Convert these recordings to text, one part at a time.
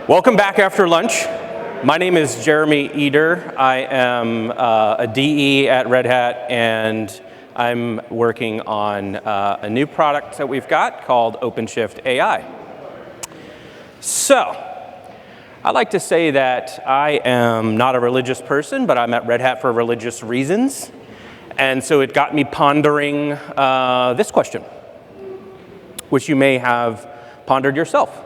Welcome back after lunch. My name is Jeremy Eder. I am a DE at Red Hat, and I'm working on a new product that we've got called OpenShift AI. So, I like to say that I am not a religious person, but I'm at Red Hat for religious reasons. And so it got me pondering this question, which you may have pondered yourself.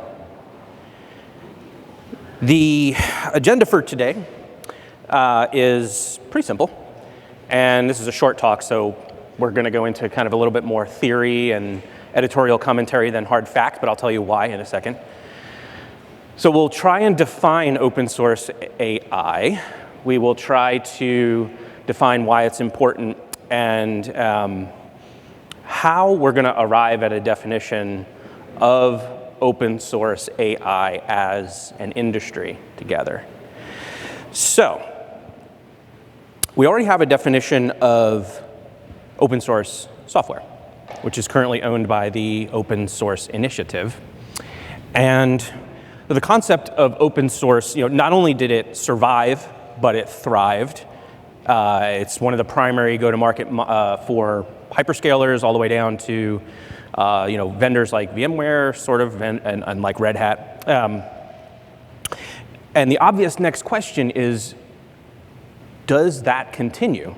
The agenda for today is pretty simple, and this is a short talk, so we're going to go into kind of a little bit more theory and editorial commentary than hard fact, but I'll tell you why in a second. So we'll try and define open source AI. We will try to define why it's important and how we're going to arrive at a definition of open source AI as an industry together. So, we already have a definition of open source software, which is currently owned by the Open Source Initiative. And the concept of open source, not only did it survive, but it thrived. It's one of the primary go-to-market for hyperscalers all the way down to vendors like VMware, sort of, and like Red Hat. And the obvious next question is, does that continue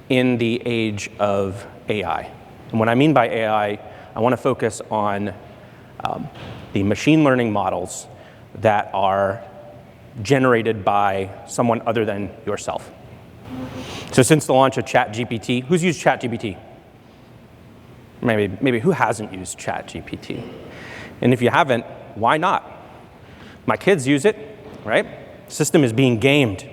in the age of AI? And what I mean by AI, I want to focus on the machine learning models that are generated by someone other than yourself. So since the launch of ChatGPT, who's used ChatGPT? Maybe who hasn't used ChatGPT? And if you haven't, why not? My kids use it, right? The system is being gamed.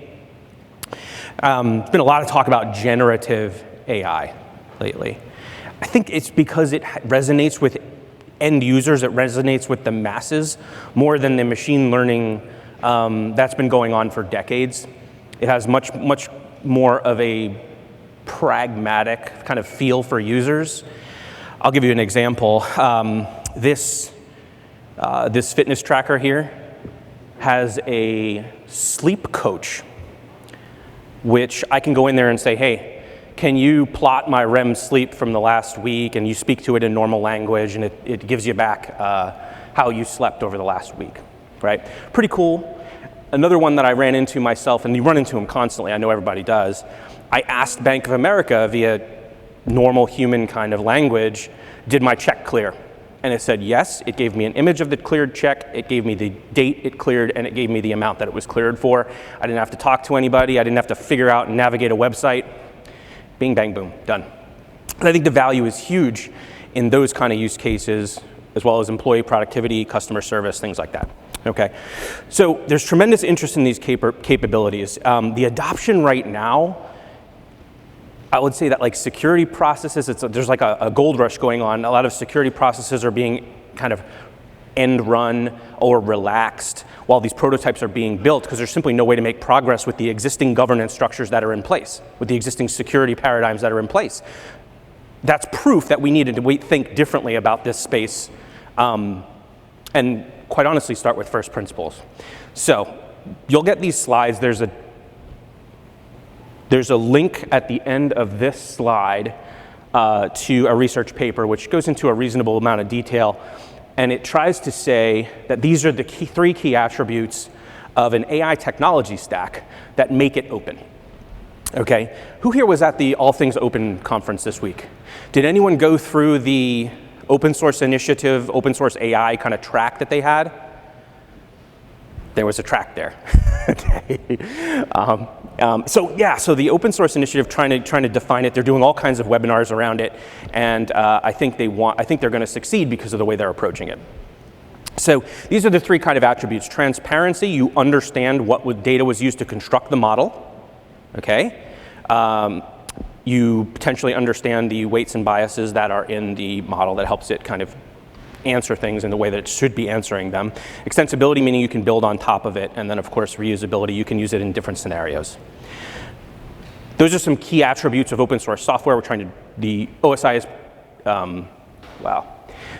There's been a lot of talk about generative AI lately. I think it's because it resonates with end users, it resonates with the masses more than the machine learning that's been going on for decades. It has much more of a pragmatic kind of feel for users. I'll give you an example. This fitness tracker here has a sleep coach, which I can go in there and say, hey, can you plot my REM sleep from the last week? And you speak to it in normal language, and it gives you back how you slept over the last week, right? Pretty cool. Another one that I ran into myself, and you run into them constantly, I know everybody does. I asked Bank of America via normal human kind of language, did my check clear? And it said yes. It gave me an image of the cleared check, it gave me the date it cleared, and it gave me the amount that it was cleared for. I didn't have to talk to anybody, I didn't have to figure out and navigate a website. Bing, bang, boom, done. And I think the value is huge in those kind of use cases, as well as employee productivity, customer service, things like that. Okay, so there's tremendous interest in these capabilities. The adoption right now, I would say that like security processes, there's like a gold rush going on. A lot of security processes are being kind of end run or relaxed while these prototypes are being built, because there's simply no way to make progress with the existing governance structures that are in place, with the existing security paradigms that are in place. That's proof that we needed to think differently about this space, and quite honestly start with first principles. So you'll get these slides. There's a link at the end of this slide to a research paper which goes into a reasonable amount of detail, and it tries to say that these are the three key attributes of an AI technology stack that make it open. Okay, who here was at the All Things Open conference this week? Did anyone go through the Open Source Initiative, Open Source AI kind of track that they had? There was a track there. Okay. So the Open Source Initiative trying to define it. They're doing all kinds of webinars around it, and I think they're going to succeed because of the way they're approaching it. So these are the three kind of attributes. Transparency, you understand what data was used to construct the model. Okay. You potentially understand the weights and biases that are in the model that helps it kind of answer things in the way that it should be answering them. Extensibility, meaning you can build on top of it, and then of course reusability, you can use it in different scenarios. Those are some key attributes of open source software. The OSI is,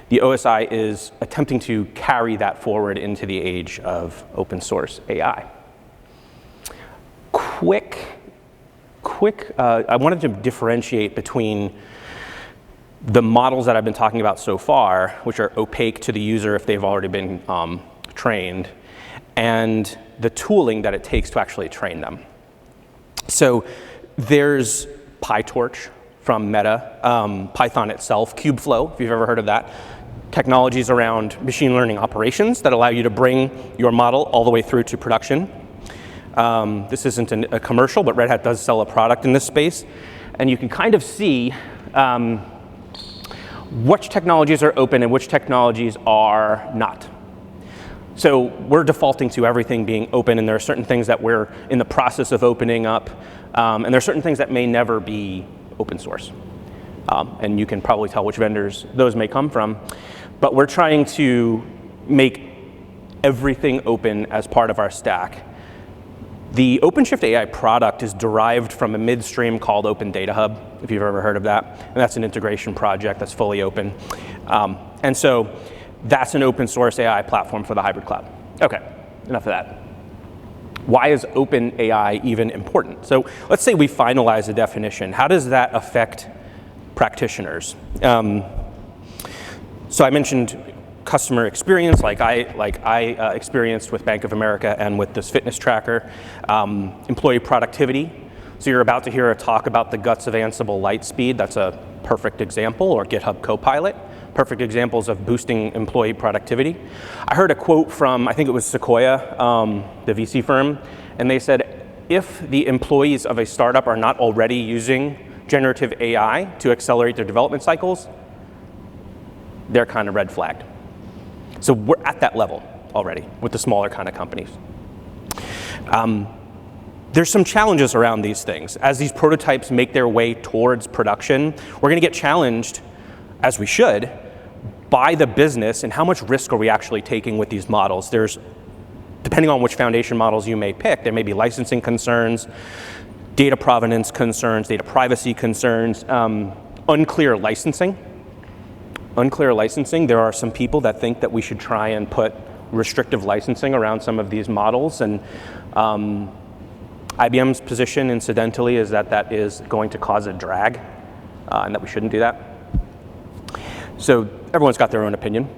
The OSI is attempting to carry that forward into the age of open source AI. I wanted to differentiate between the models that I've been talking about so far, which are opaque to the user if they've already been trained, and the tooling that it takes to actually train them. So there's PyTorch from Meta, Python itself, Kubeflow, if you've ever heard of that, technologies around machine learning operations that allow you to bring your model all the way through to production. This isn't a commercial, but Red Hat does sell a product in this space. And you can kind of see which technologies are open and which technologies are not. So we're defaulting to everything being open, and there are certain things that we're in the process of opening up, and there are certain things that may never be open source. And you can probably tell which vendors those may come from. But we're trying to make everything open as part of our stack. The OpenShift AI product is derived from a midstream called Open Data Hub, if you've ever heard of that. And that's an integration project that's fully open. And so that's an open source AI platform for the hybrid cloud. Okay, enough of that. Why is open AI even important? So let's say we finalize a definition. How does that affect practitioners? So I mentioned customer experience, like I experienced with Bank of America and with this fitness tracker. Employee productivity. So you're about to hear a talk about the guts of Ansible Lightspeed. That's a perfect example, or GitHub Copilot. Perfect examples of boosting employee productivity. I heard a quote from, I think it was Sequoia, the VC firm, and they said, if the employees of a startup are not already using generative AI to accelerate their development cycles, they're kind of red flagged. So we're at that level already with the smaller kind of companies. There's some challenges around these things. As these prototypes make their way towards production, we're going to get challenged, as we should, by the business and how much risk are we actually taking with these models. There's, depending on which foundation models you may pick, there may be licensing concerns, data provenance concerns, data privacy concerns, unclear licensing. Unclear licensing, there are some people that think that we should try and put restrictive licensing around some of these models, and IBM's position, incidentally, is that that is going to cause a drag, and that we shouldn't do that. So everyone's got their own opinion.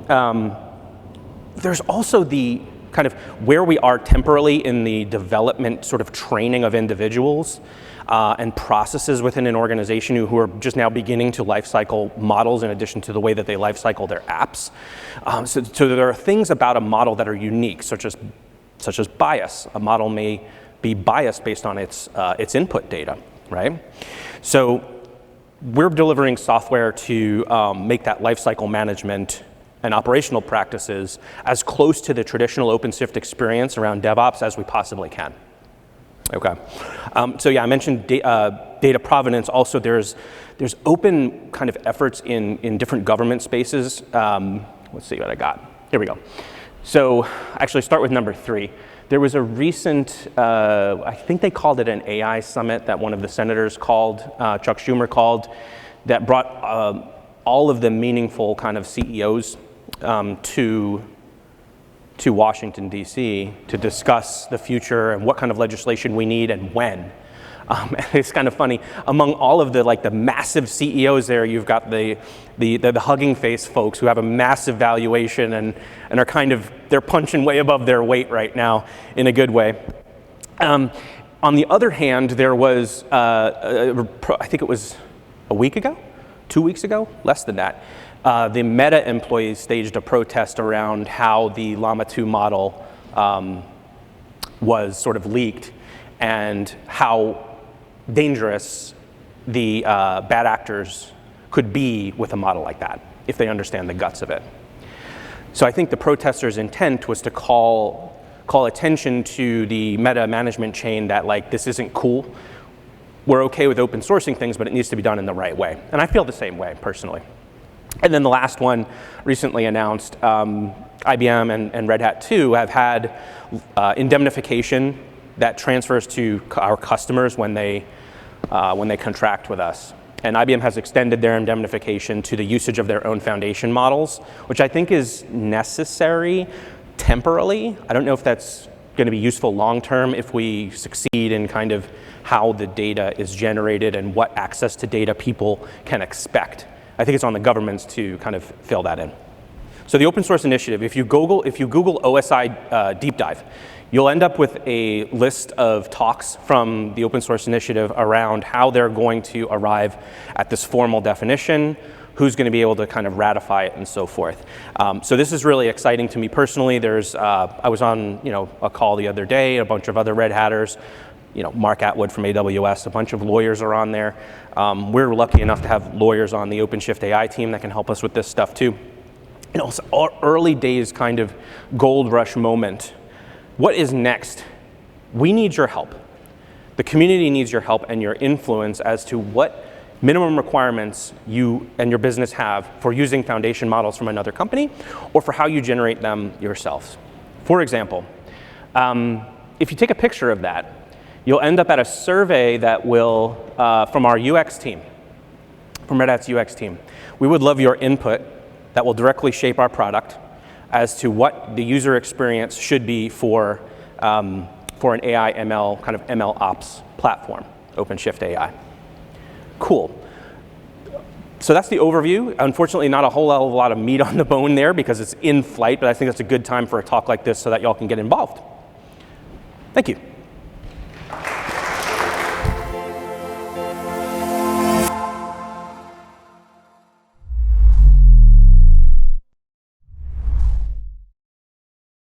There's also the kind of where we are temporally in the development sort of training of individuals and processes within an organization who are just now beginning to lifecycle models in addition to the way that they lifecycle their apps. So there are things about a model that are unique, such as bias. A model may be biased based on its input data, right? So we're delivering software to make that lifecycle management and operational practices as close to the traditional OpenShift experience around DevOps as we possibly can. Okay. So yeah, I mentioned data provenance. Also, there's open kind of efforts in different government spaces. Let's see what I got. Here we go. So actually start with number 3. There was a recent, I think they called it an AI summit that one of the senators called, Chuck Schumer called, that brought all of the meaningful kind of CEOs to Washington, D.C. to discuss the future and what kind of legislation we need and when. And it's kind of funny, among all of the massive CEOs there, you've got the hugging face folks who have a massive valuation and are kind of, they're punching way above their weight right now in a good way. On the other hand, there was, I think it was a week ago, 2 weeks ago, less than that, the Meta employees staged a protest around how the Llama 2 model was sort of leaked and how dangerous the bad actors could be with a model like that if they understand the guts of it. So I think the protesters' intent was to call attention to the Meta management chain that this isn't cool. We're okay with open sourcing things, but it needs to be done in the right way. And I feel the same way personally. And then the last one, recently announced, IBM and Red Hat 2 have had indemnification that transfers to our customers when they contract with us. And IBM has extended their indemnification to the usage of their own foundation models, which I think is necessary temporarily. I don't know if that's going to be useful long-term if we succeed in kind of how the data is generated and what access to data people can expect. I think it's on the governments to kind of fill that in. So the open source initiative, if you Google OSI deep dive, you'll end up with a list of talks from the open source initiative around how they're going to arrive at this formal definition, who's going to be able to kind of ratify it, and so forth. So this is really exciting to me personally. I was on a call the other day, a bunch of other Red Hatters, Mark Atwood from AWS, a bunch of lawyers are on there. We're lucky enough to have lawyers on the OpenShift AI team that can help us with this stuff too. It's our early days kind of gold rush moment. What is next? We need your help. The community needs your help and your influence as to what minimum requirements you and your business have for using foundation models from another company or for how you generate them yourselves. For example, if you take a picture of that, you'll end up at a survey that will, from our UX team, from Red Hat's UX team. We would love your input that will directly shape our product as to what the user experience should be for an AI ML, kind of ML ops platform, OpenShift AI. Cool. So that's the overview. Unfortunately, not a whole lot of meat on the bone there because it's in flight, but I think that's a good time for a talk like this so that y'all can get involved. Thank you.